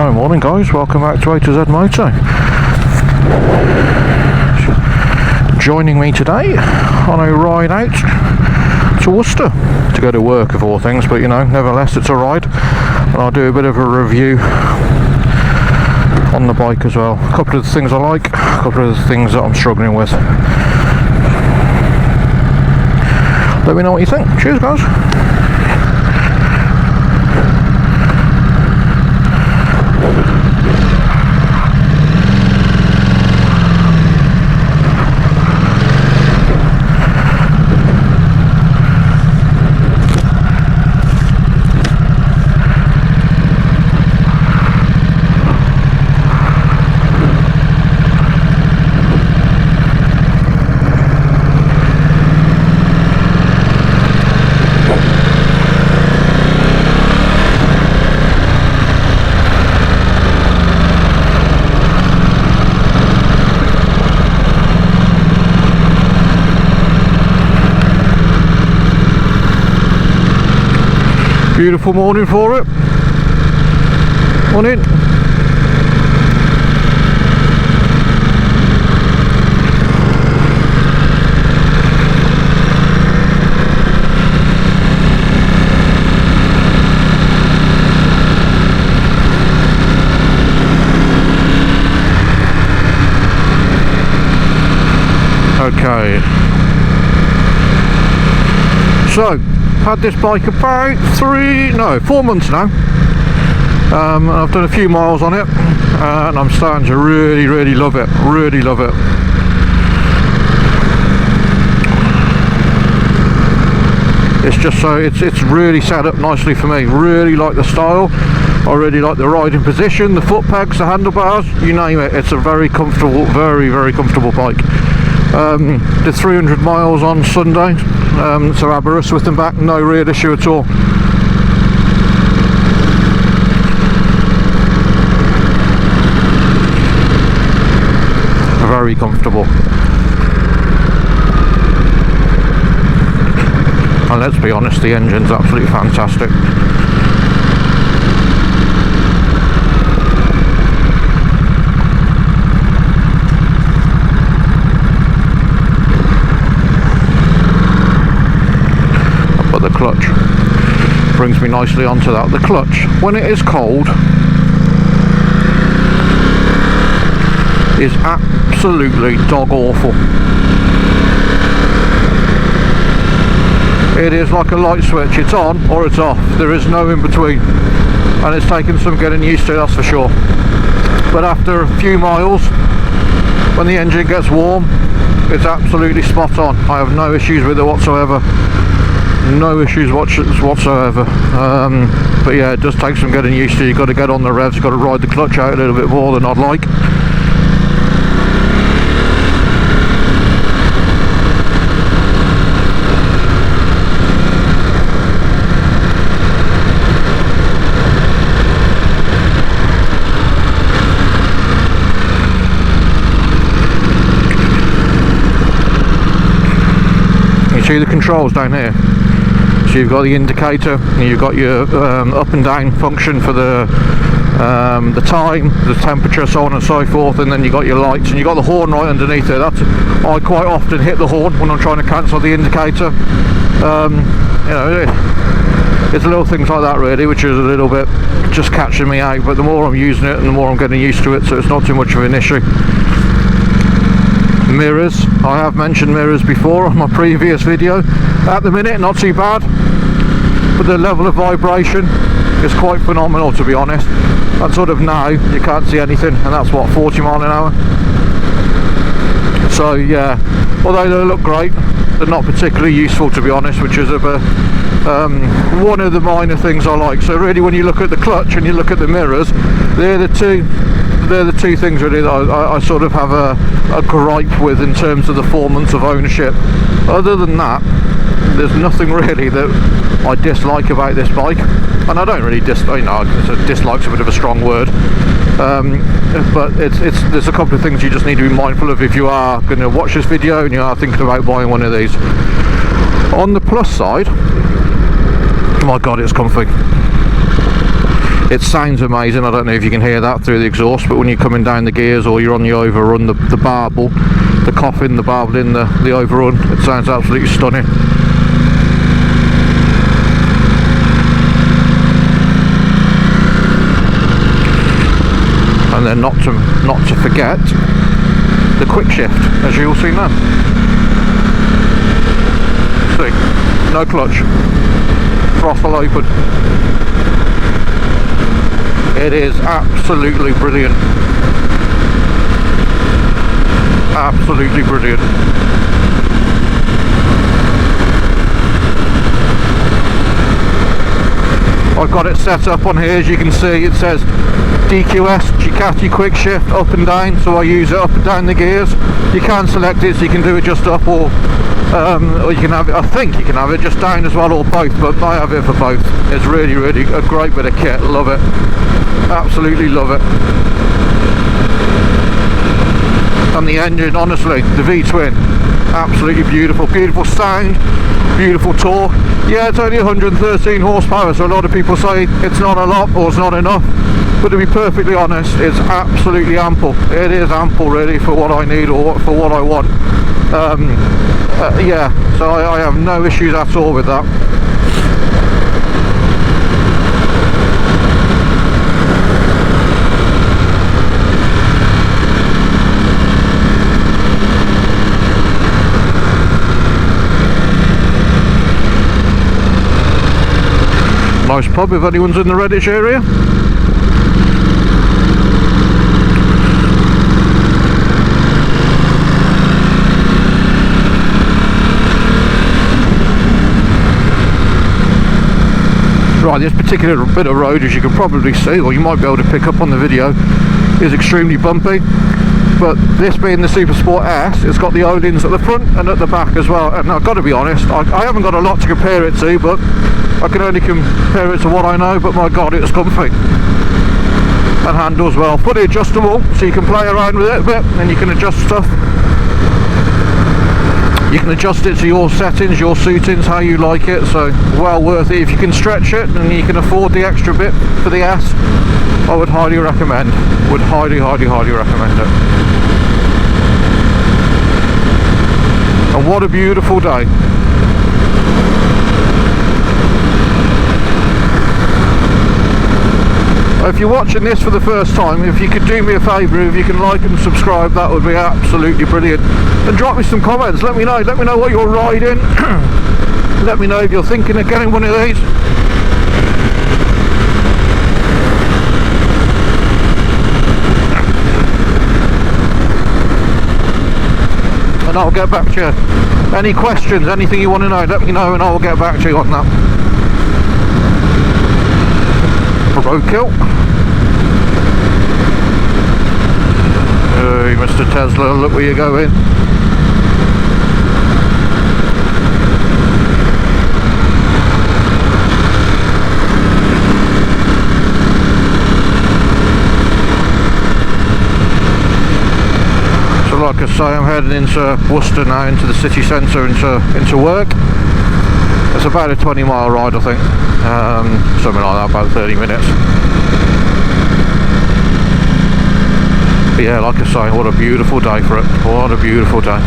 Hi, morning guys, welcome back to A to Z Moto. Joining me today on a ride out to Worcester to go to work of all things, but you know, nevertheless it's a ride, and I'll do a bit of a review on the bike as well. A couple of the things I like, a couple of the things that I'm struggling with. Let me know what you think. Cheers guys. Beautiful morning for it. Morning. Okay. So, had this bike about 4 months now, and I've done a few miles on it, and I'm starting to really love it. It's just so it's really set up nicely for me. Really like the style, I really like the riding position, the foot pegs, the handlebars, you name it. It's a very comfortable, very comfortable bike. Did 300 miles on Sunday to Aberystwyth and back, no real issue at all. Very comfortable. And let's be honest, the engine's absolutely fantastic. The clutch brings me nicely onto that. The clutch, when it is cold, is absolutely dog awful. It is like a light switch, it's on or it's off, there is no in between, and it's taken some getting used to, that's for sure. But after a few miles, when the engine gets warm, it's absolutely spot on. I have no issues with it whatsoever. No issues whatsoever. But yeah, it does take some getting used to. You've got to get on the revs, you've got to ride the clutch out a little bit more than I'd like. You see the controls down here? So you've got the indicator, and you've got your up and down function for the time, the temperature, so on and so forth, and then you've got your lights, and you've got the horn right underneath there. I quite often hit the horn when I'm trying to cancel the indicator. You know, it's little things like that really, which is a little bit just catching me out, but the more I'm using it and the more I'm getting used to it, so it's not too much of an issue. Mirrors, I have mentioned mirrors before on my previous video. At the minute, not too bad, but the level of vibration is quite phenomenal, to be honest. And sort of now you can't see anything, and that's what, 40 mile an hour. So yeah, although they look great, they're not particularly useful, to be honest, which is one of the minor things I like. So really, when you look at the clutch and you look at the mirrors, they're the two things really that I sort of have a gripe with in terms of the 4 months of ownership. Other than that, there's nothing really that I dislike about this bike, and I don't really dislike's a bit of a strong word, but there's a couple of things you just need to be mindful of if you are going to watch this video and you are thinking about buying one of these. On the plus side, oh my god, it's comfy. It sounds amazing. I don't know if you can hear that through the exhaust, but when you're coming down the gears or you're on the overrun, the barbel, the coffin, the barbel in the overrun, it sounds absolutely stunning. And then not to forget the quick shift, as you'll see now. See, no clutch, throttle open. It is absolutely brilliant. Absolutely brilliant. I've got it set up on here, as you can see. It says DQS, Ducati quick shift, up and down, so I use it up and down the gears. You can select it, so you can do it just up, or you can have it, I think you can have it just down as well, or both, but I have it for both. It's really, really a great bit of kit. Love it. Absolutely love it. And the engine, honestly, the V-twin, absolutely beautiful. Beautiful sound, beautiful torque. Yeah, it's only 113 horsepower, so a lot of people say it's not a lot or it's not enough, but to be perfectly honest, it's absolutely ample. It is ample, really, for what I need or for what I want. Yeah, so I have no issues at all with that. Nice pub if anyone's in the Redditch area. Right, this particular bit of road, as you can probably see, or you might be able to pick up on the video, is extremely bumpy. But this being the SuperSport S, it's got the O-lings at the front and at the back as well. And I've got to be honest, I haven't got a lot to compare it to, but I can only compare it to what I know. But my God, it's comfy and handles well. Fully adjustable, so you can play around with it a bit, and you can adjust stuff. You can adjust it to your settings, your suitings, how you like it. So well worth it if you can stretch it and you can afford the extra bit for the S. I would highly recommend. Would highly recommend it. And what a beautiful day. If you're watching this for the first time, if you could do me a favour, if you can like and subscribe, that would be absolutely brilliant. And drop me some comments, let me know what you're riding. Let me know if you're thinking of getting one of these. And I'll get back to you. Any questions, anything you want to know, let me know and I will get back to you on that. Roadkill. Hey, Mr. Tesla, look where you're going. So like I say, I'm heading into Worcester now, into the city centre, into work. It's about a 20-mile ride, I think. Something like that, about 30 minutes. But yeah, like I say, what a beautiful day for it. What a beautiful day.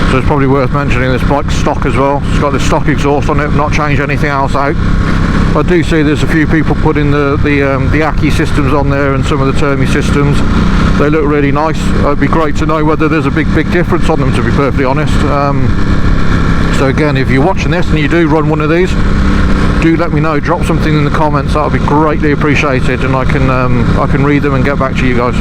So it's probably worth mentioning this bike's stock as well. It's got the stock exhaust on it, not changed anything else out. I do see there's a few people putting the Aki systems on there and some of the Termi systems. They look really nice. It'd be great to know whether there's a big difference on them, to be perfectly honest. So again, if you're watching this and you do run one of these, do let me know. Drop something in the comments. That would be greatly appreciated, and I can read them and get back to you guys.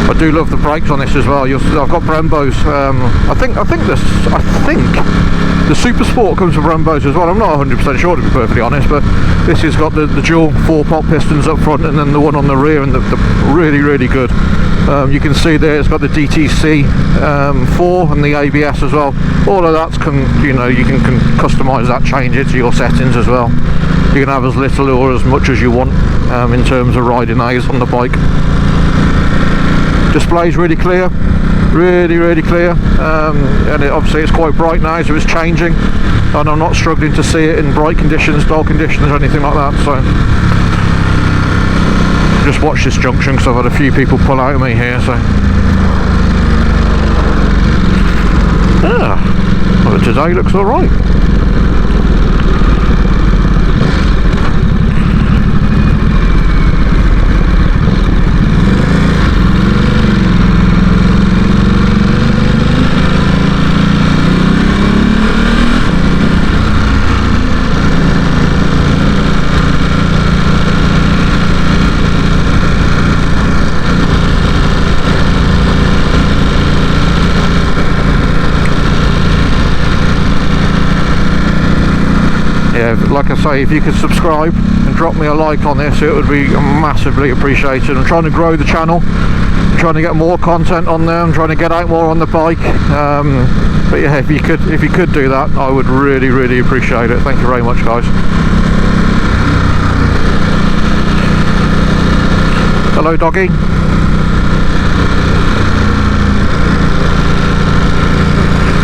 I do love the brakes on this as well. I've got Brembo's. I think the SuperSport comes with Brembo's as well. I'm not 100% sure, to be perfectly honest, but this has got the dual 4-pot pistons up front and then the one on the rear, and the really, really good. You can see there it's got the DTC 4 and the ABS as well. All of that's you can customise that, change it to your settings as well. You can have as little or as much as you want in terms of riding aids on the bike. Display's really clear, really clear, and obviously it's quite bright now, so it's changing, and I'm not struggling to see it in bright conditions, dull conditions or anything like that. So just watch this junction because I've had a few people pull out of me here. So well, today looks alright. Like I say, if you could subscribe and drop me a like on this, it would be massively appreciated. I'm trying to grow the channel, I'm trying to get more content on there, I'm trying to get out more on the bike, but yeah, if you could do that, I would really appreciate it. Thank you very much, guys. Hello, doggy.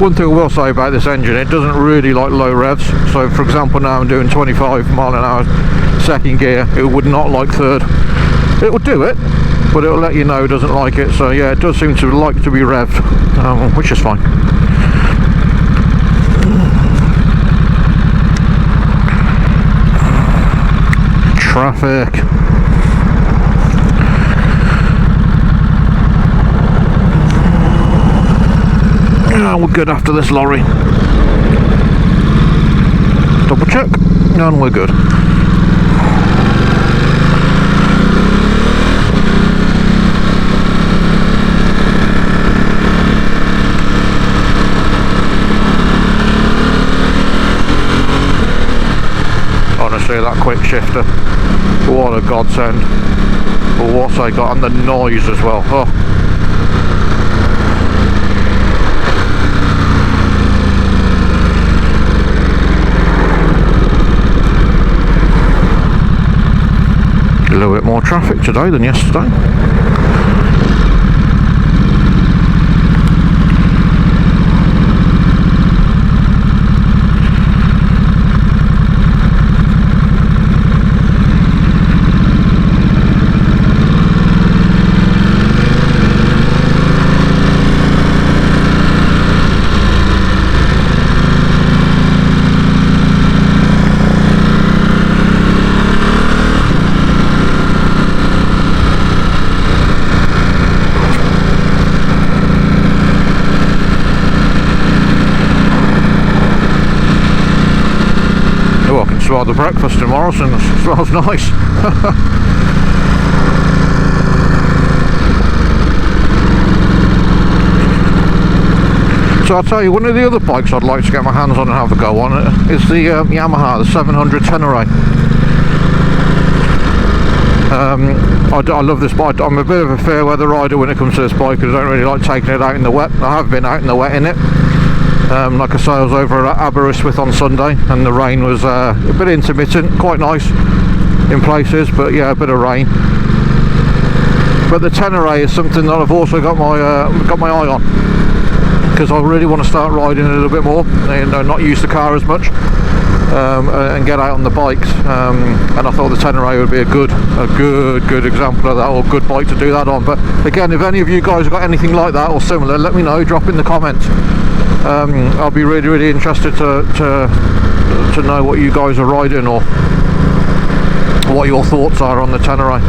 One thing I will say about this engine, it doesn't really like low revs. So for example, now I'm doing 25 mile an hour second gear, it would not like third. It will do it, but it will let you know it doesn't like it. So yeah, it does seem to like to be revved, which is fine. Traffic. We're good after this lorry. Double check, and we're good. Honestly, that quick shifter, what a godsend. But what I got, and the noise as well. Oh. A little bit more traffic today than yesterday. Well, the breakfast in Morrison smells nice. So I'll tell you, one of the other bikes I'd like to get my hands on and have a go on is the Yamaha, the 700 Tenere. I love this bike. I'm a bit of a fair weather rider when it comes to this bike because I don't really like taking it out in the wet. I have been out in the wet in it. Like I say, I was over at Aberystwyth on Sunday and the rain was a bit intermittent, quite nice in places, but yeah, a bit of rain. But the Tenere is something that I've also got my eye on, because I really want to start riding a little bit more and not use the car as much, and get out on the bikes. And I thought the Tenere would be a good example of that, or good bike to do that on. But again, if any of you guys have got anything like that or similar, let me know, drop in the comments. I'll be really interested to know what you guys are riding or what your thoughts are on the Tenere.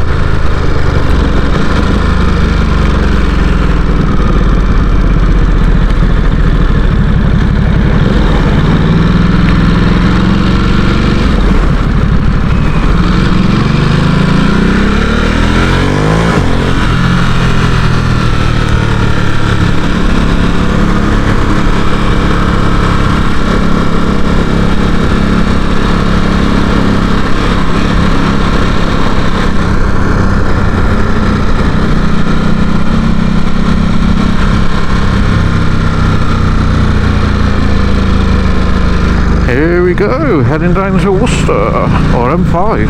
we go, heading down to Worcester, or M5.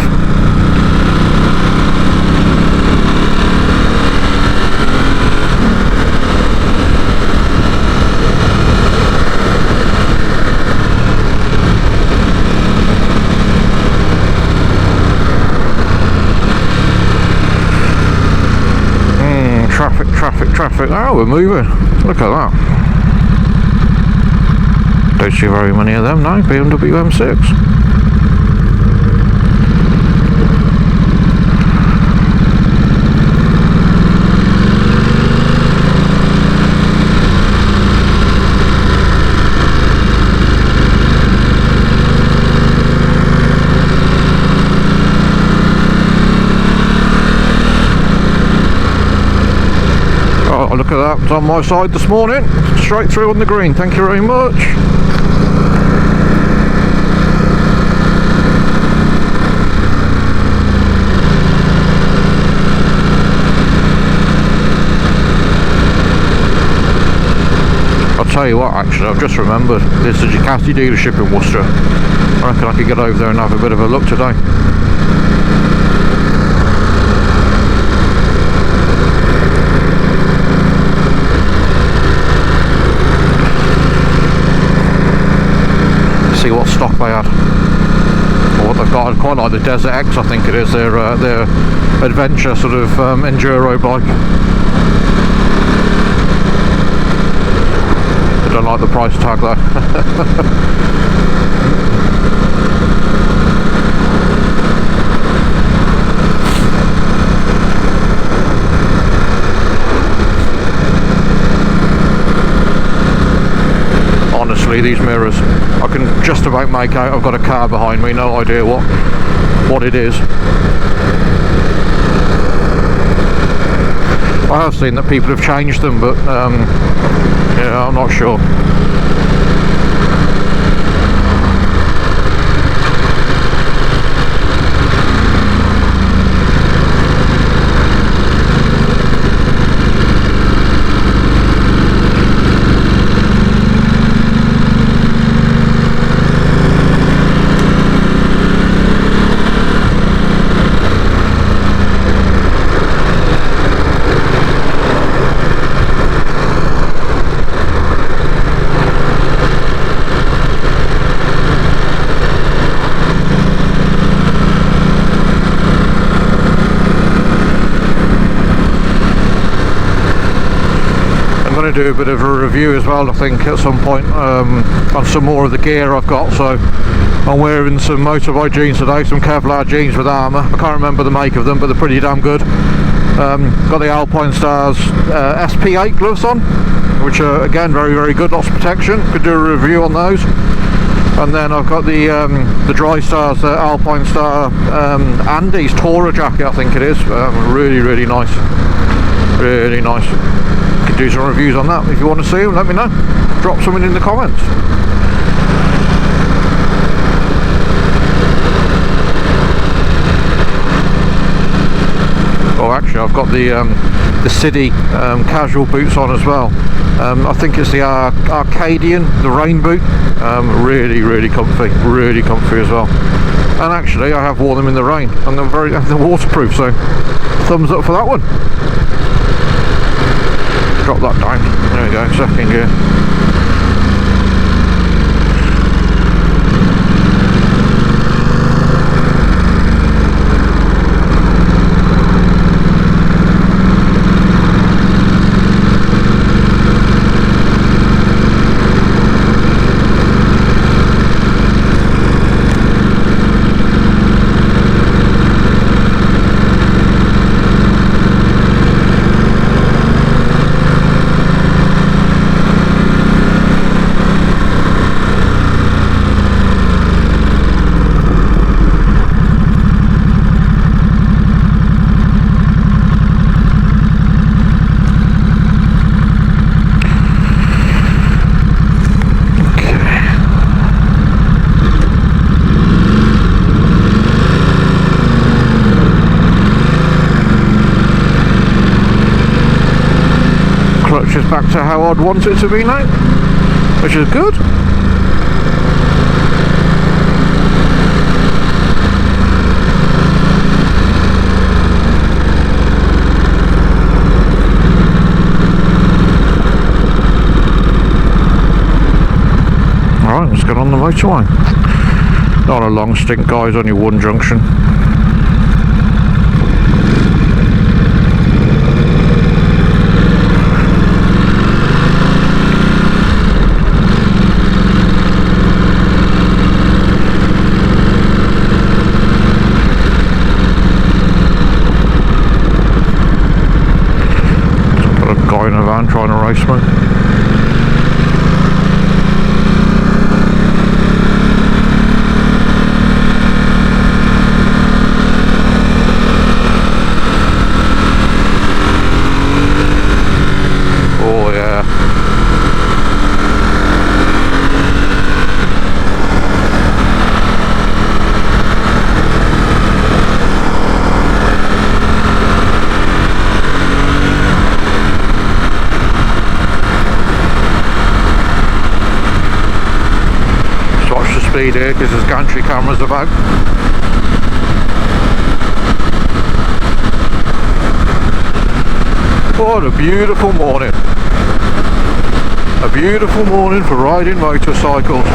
Traffic. Oh, we're moving. Look at that. Don't see very many of them now. BMW M6. Oh, look at that, it's on my side this morning, straight through on the green, thank you very much. I'll tell you what, actually, I've just remembered, there's a Ducati dealership in Worcester. I reckon I could get over there and have a bit of a look today. See what stock they had, or what they've got. I quite like the Desert X, I think it is, their adventure sort of enduro bike. I don't like the price tag though. Honestly, these mirrors, I can just about make out I've got a car behind me, no idea what it is. I have seen that people have changed them, but yeah, I'm not sure. going to do a bit of a review as well, I think, at some point, on some more of the gear I've got. So I'm wearing some motorbike jeans today, some Kevlar jeans with armour. I can't remember the make of them, but they're pretty damn good. Got the Alpine Stars SP8 gloves on, which are again very, very good, lots of protection. Could do a review on those. And then I've got the Dry Stars Alpine Star Andes Tourer jacket, I think it is. Really, really nice. Really nice. Could do some reviews on that if you want to see them. Let me know. Drop something in the comments. Oh, actually, I've got the City casual boots on as well. I think it's the Arcadian, the rain boot. Really, really comfy as well. And actually, I have worn them in the rain, and they're waterproof. So, thumbs up for that one. Drop that down. There we go. Second gear. Clutch is back to how I'd want it to be now, which is good. motorway. Not a long stint, guys, only one junction. Guy in a van trying to race me. Oh yeah. Speed here because there's gantry cameras about. What a beautiful morning. A beautiful morning for riding motorcycles.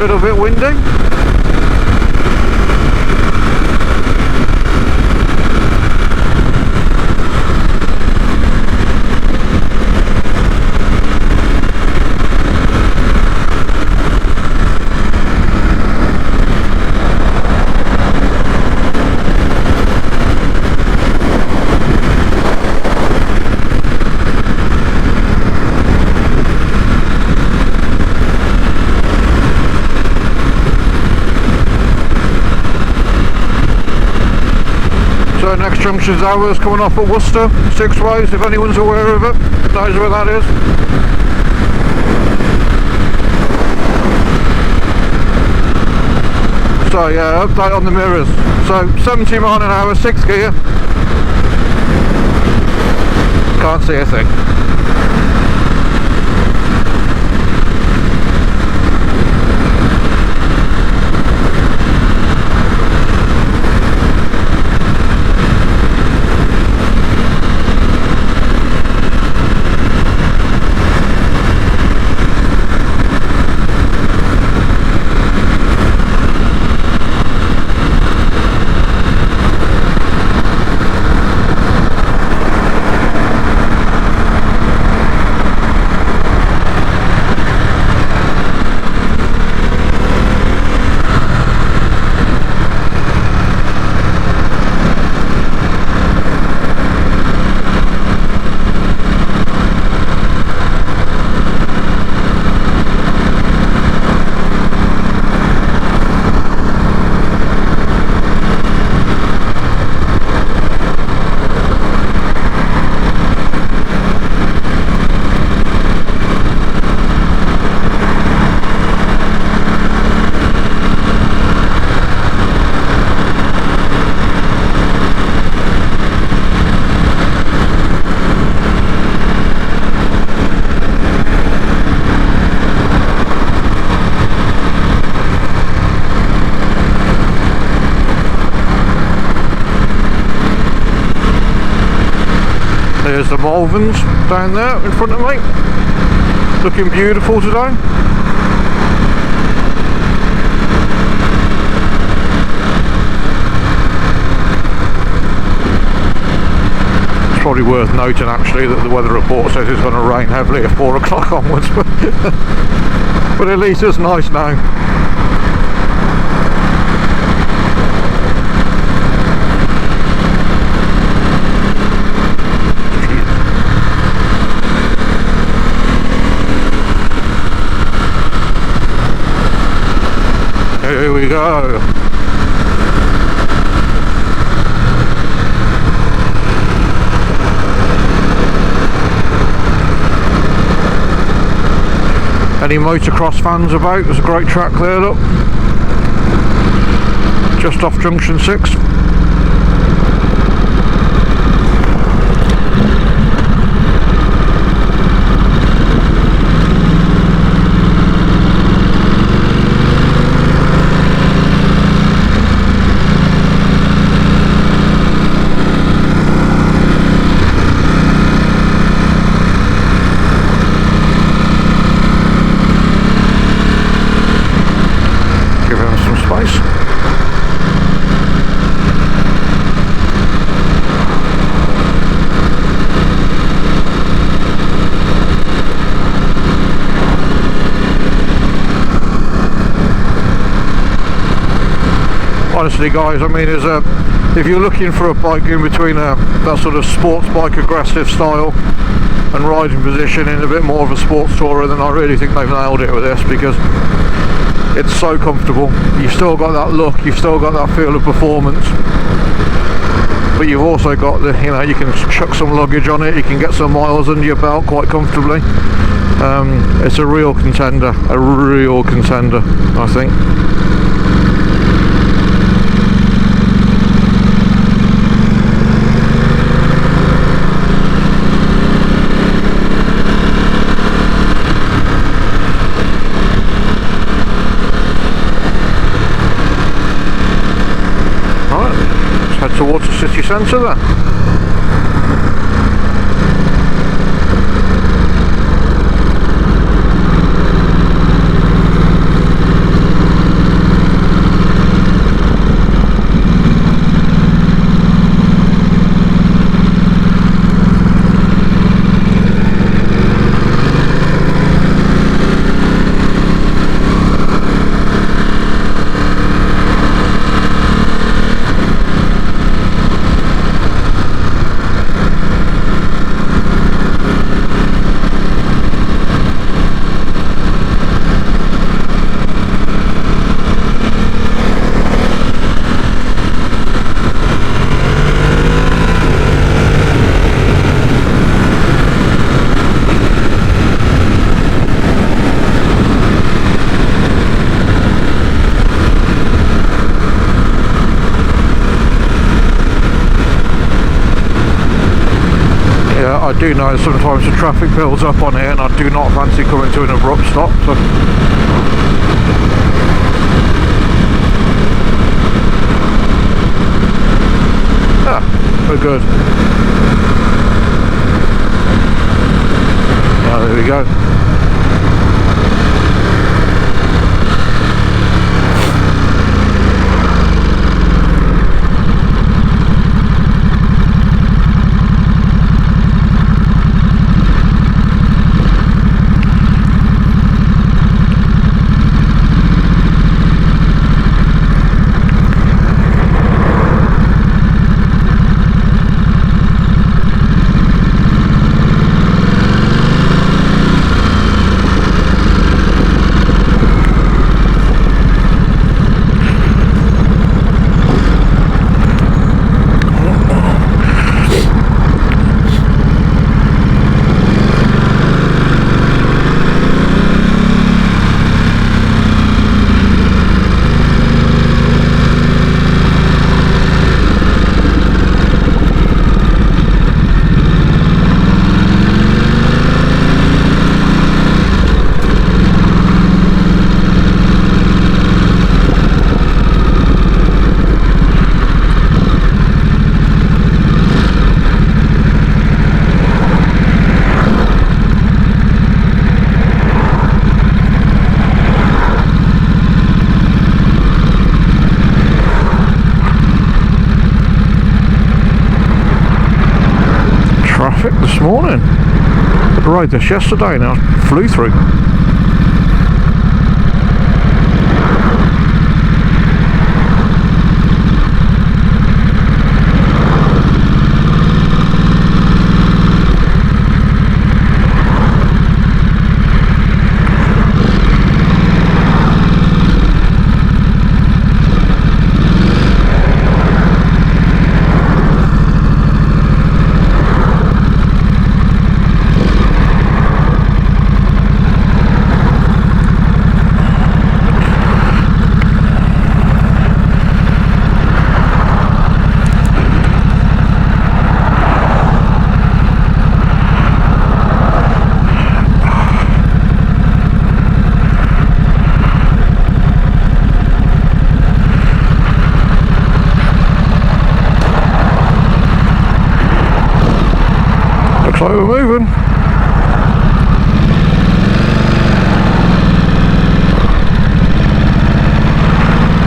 Little bit windy. So next junction's ours, coming off at Worcester, 6 ways, if anyone's aware of it, knows where that is. So yeah, update on the mirrors. So 70 miles an hour, 6th gear. Can't see a thing. There's the Malverns down there in front of me, looking beautiful today. probably worth noting actually that the weather report says it's going to rain heavily at 4 o'clock onwards, but at least it's nice now. Here we go. Any motocross fans about? There's a great track there, look. Just off junction 6. Honestly guys, I mean, if you're looking for a bike in between that sort of sports bike aggressive style and riding position in a bit more of a sports tourer, then I really think they've nailed it with this, because it's so comfortable. You've still got that look, you've still got that feel of performance, but you've also got the, you know, you can chuck some luggage on it, you can get some miles under your belt quite comfortably. It's a real contender, I think. Head towards the city centre then. I do know sometimes the traffic builds up on here and I do not fancy coming to an abrupt stop, so. We're good. There we go. tried this yesterday and I flew through. So we're moving.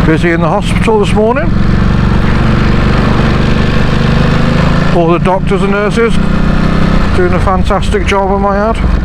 Busy in the hospital this morning. All the doctors and nurses doing a fantastic job, I might add.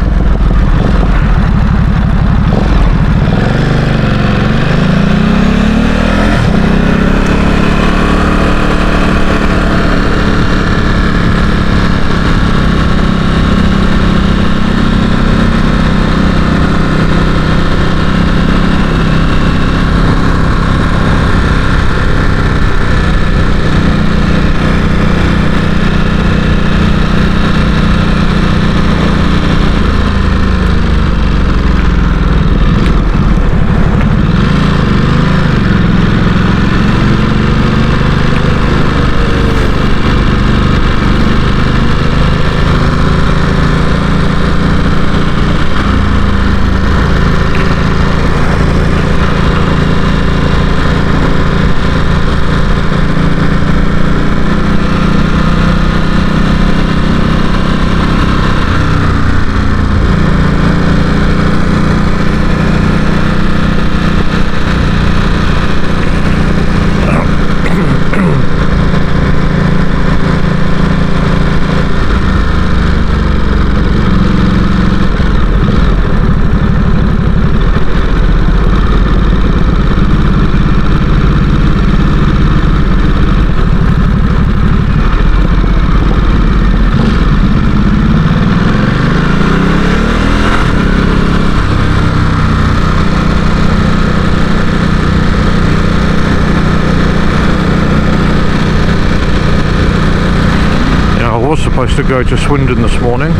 I was supposed to go to Swindon this morning,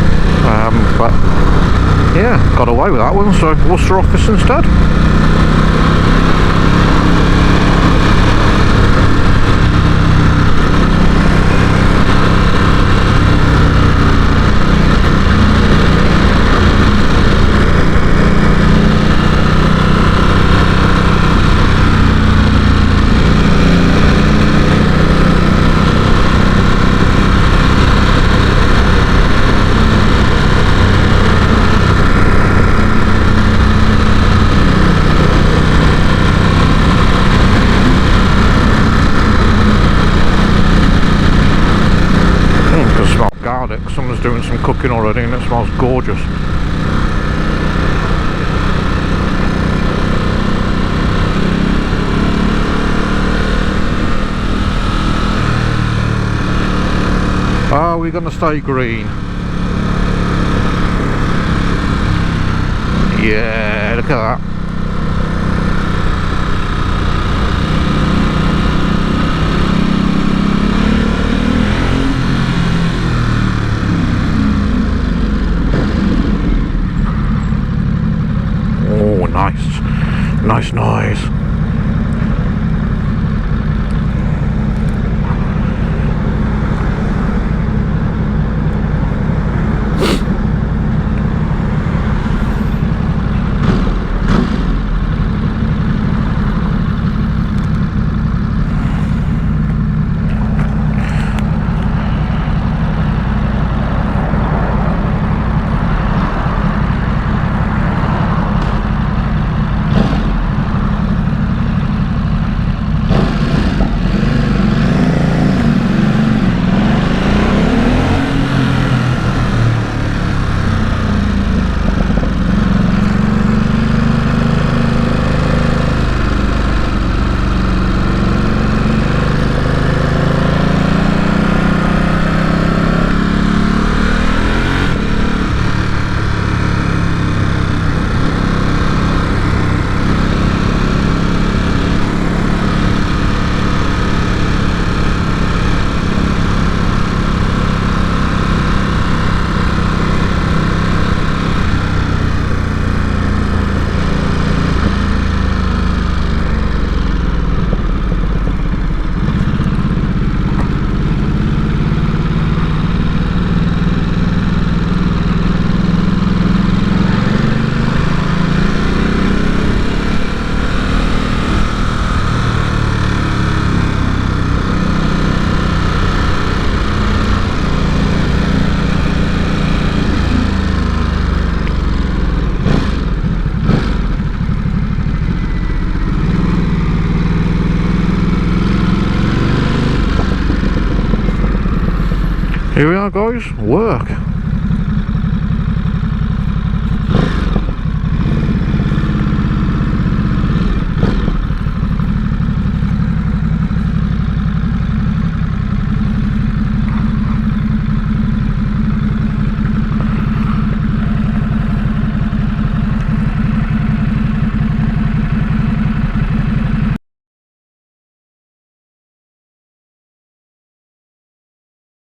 but yeah, got away with that one, so Worcester office instead. Garlic, someone's doing some cooking already and it smells gorgeous. Are we going to stay green? Yeah, look at that. Nice noise. Here we are guys, work.